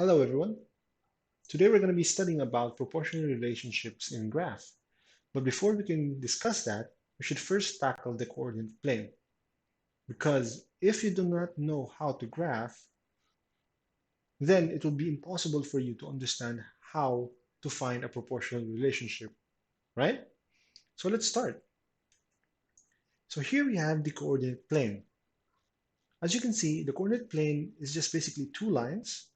Hello everyone. Today we're going to be studying about proportional relationships in graph. But before we can discuss that, we should first tackle the coordinate plane. Because if you do not know how to graph, then it will be impossible for you to understand how to find a proportional relationship, right? So let's start. So here we have the coordinate plane. As you can see, the coordinate plane is just basically two lines,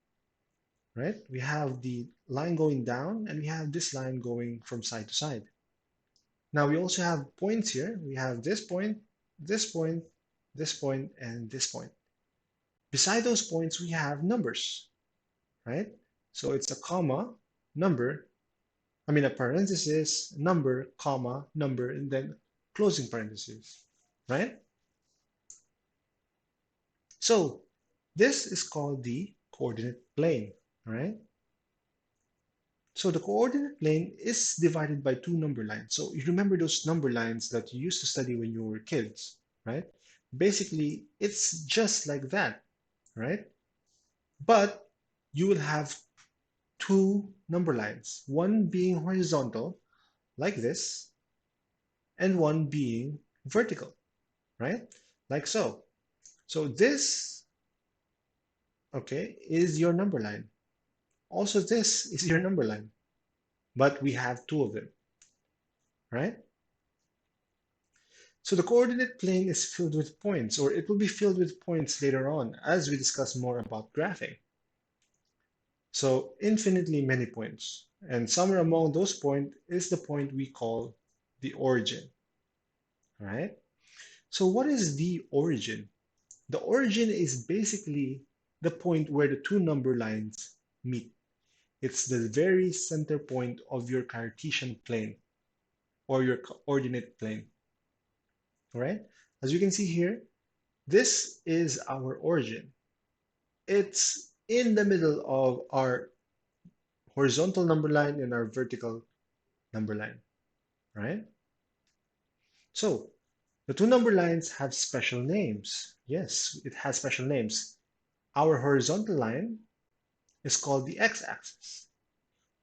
right? We have the line going down and we have this line going from side to side. Now we also have points here. We have this point, this point, this point, and this point. Beside those points, we have numbers, right? So it's a comma, number, a parenthesis, number, comma, number, and then closing parenthesis, right? So this is called the coordinate plane, right? So the coordinate plane is divided by two number lines. So you remember those number lines that you used to study when you were kids, right? Basically, it's just like that, right? But you will have two number lines, one being horizontal, like this, and one being vertical, right? Like so. So this, okay, is your number line. Also, this is your number line, but we have two of them, right? So the coordinate plane is filled with points, or it will be filled with points later on as we discuss more about graphing. So infinitely many points. And somewhere among those points is the point we call the origin, right? So what is the origin? The origin is basically the point where the two number lines meet. It's the very center point of your Cartesian plane or your coordinate plane, all right? As you can see here, this is our origin. It's in the middle of our horizontal number line and our vertical number line, right? So the two number lines have special names. Yes, it has special names. Our horizontal line is called the x-axis,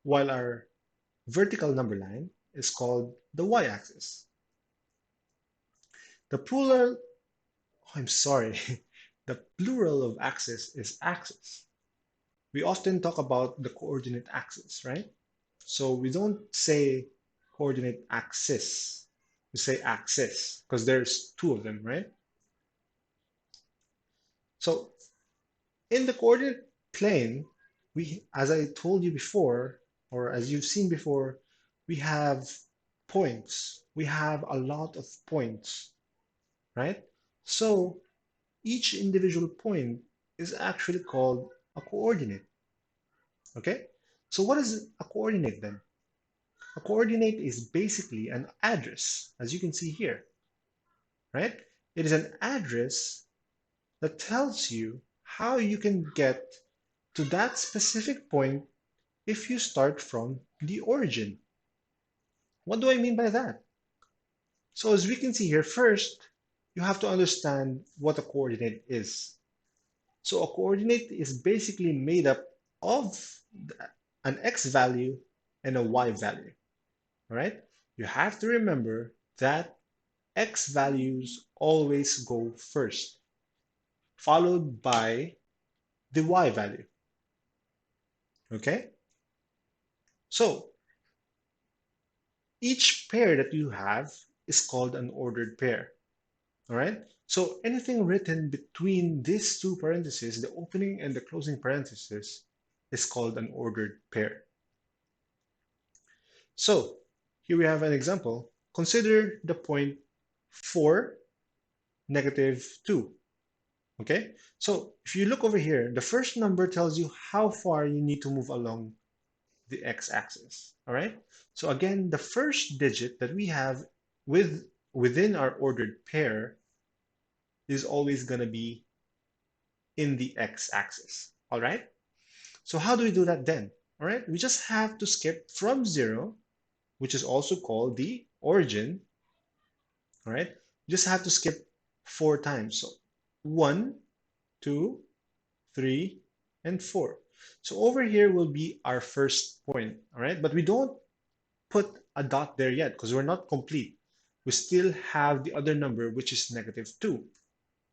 while our vertical number line is called the y-axis. The plural, oh, I'm sorry, the plural of axis is axis. We often talk about the coordinate axis, right? So we don't say coordinate axis. We say axis because there's two of them, right? So in the coordinate plane, as I told you before, or as you've seen before, we have points. We have a lot of points, right? So each individual point is actually called a coordinate, okay? So what is a coordinate then? A coordinate is basically an address, as you can see here, right? It is an address that tells you how you can get to that specific point if you start from the origin. What do I mean by that? So as we can see here, first, you have to understand what a coordinate is. So a coordinate is basically made up of an x value and a y value, all right? You have to remember that x values always go first, followed by the y value, okay? So each pair that you have is called an ordered pair, all right? So anything written between these two parentheses, the opening and the closing parentheses, is called an ordered pair. So here we have an example. Consider the point 4, -2. Okay, so if you look over here, the first number tells you how far you need to move along the x-axis. All right, so again, the first digit that we have within our ordered pair is always going to be in the x-axis. All right, so how do we do that then? All right, we just have to skip from 0, which is also called the origin. All right, you just have to skip 4 times. So 1, 2, 3, and 4. So over here will be our first point, all right? But we don't put a dot there yet because we're not complete. We still have the other number, which is -2,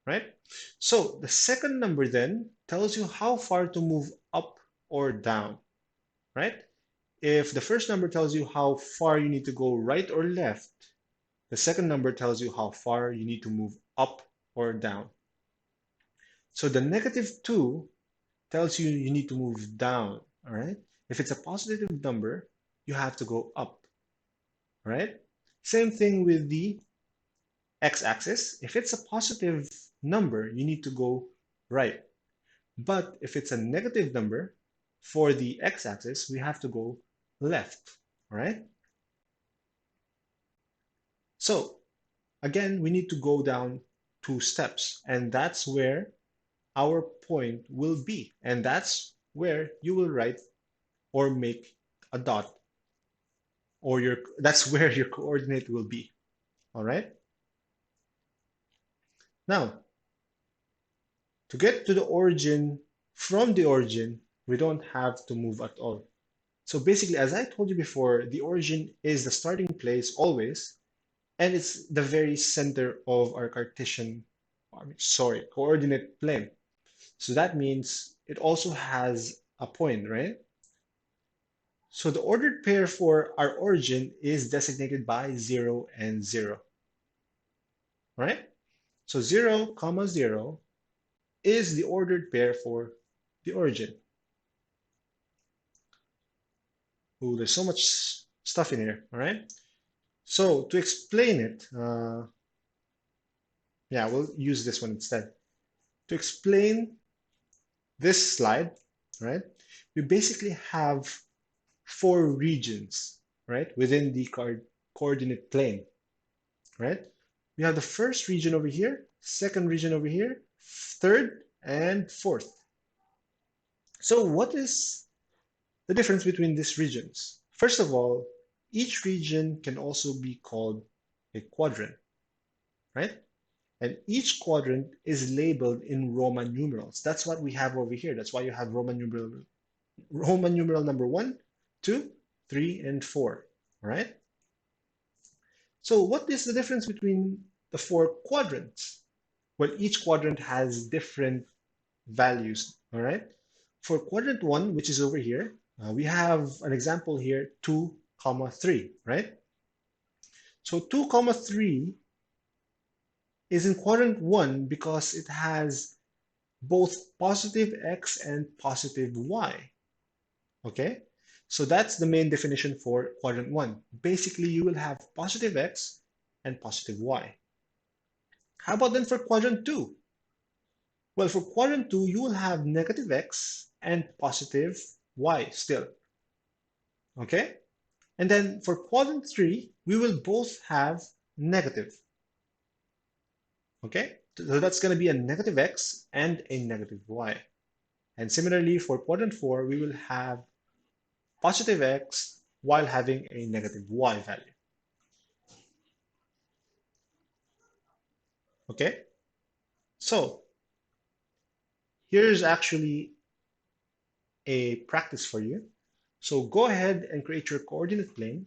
right? So the second number then tells you how far to move up or down, right? If the first number tells you how far you need to go right or left, the second number tells you how far you need to move up or down. So the -2 tells you you need to move down, all right? If it's a positive number, you have to go up, all right? Same thing with the x-axis. If it's a positive number, you need to go right. But if it's a negative number, for the x-axis, we have to go left, all right? So again, we need to go down 2 steps, and that's where our point will be. And that's where you will write or make a dot, or that's where your coordinate will be. All right. Now, to get to the origin, from the origin, we don't have to move at all. So basically, as I told you before, the origin is the starting place always, and it's the very center of our coordinate plane. So that means it also has a point, right? So the ordered pair for our origin is designated by 0 and 0, right? So 0, comma 0 is the ordered pair for the origin. Oh, there's so much stuff in here, all right? So to explain it, yeah, we'll use this one instead. To explain this slide, right, we basically have 4 regions, right, within the coordinate plane, right? We have the first region over here, second region over here, third, and fourth. So what is the difference between these regions? First of all, each region can also be called a quadrant, right? And each quadrant is labeled in Roman numerals. That's what we have over here. That's why you have Roman numeral number 1, 2, 3, and 4, right? So what is the difference between the 4 quadrants? Well, each quadrant has different values, all right? For quadrant 1, which is over here, we have an example here, 2, comma 3, right? So 2, comma 3 is in quadrant 1 because it has both positive x and positive y, okay? So that's the main definition for quadrant 1. Basically, you will have positive x and positive y. How about then for quadrant 2? Well, for quadrant 2, you will have negative x and positive y still, okay? And then for quadrant 3, we will both have negative, okay? So that's going to be a negative x and a negative y. And similarly, for quadrant 4, we will have positive x while having a negative y value, okay? So here's actually a practice for you. So go ahead and create your coordinate plane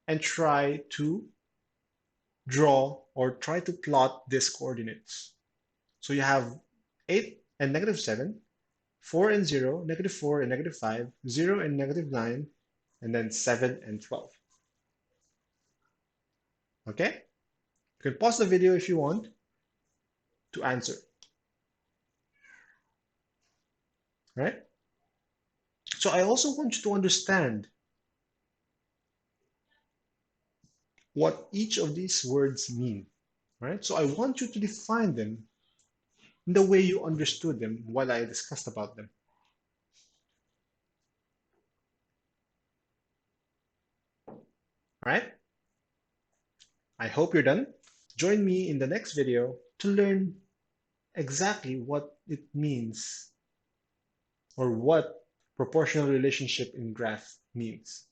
and try to draw or try to plot these coordinates. So you have 8 and -7, 4 and 0, -4 and -5, 0 and -9, and then 7 and 12. Okay? You can pause the video if you want to answer. Right? So I also want you to understand what each of these words mean. Right? So I want you to define them in the way you understood them while I discussed about them. Right? I hope you're done. Join me in the next video to learn exactly what it means or what proportional relationship in graph means.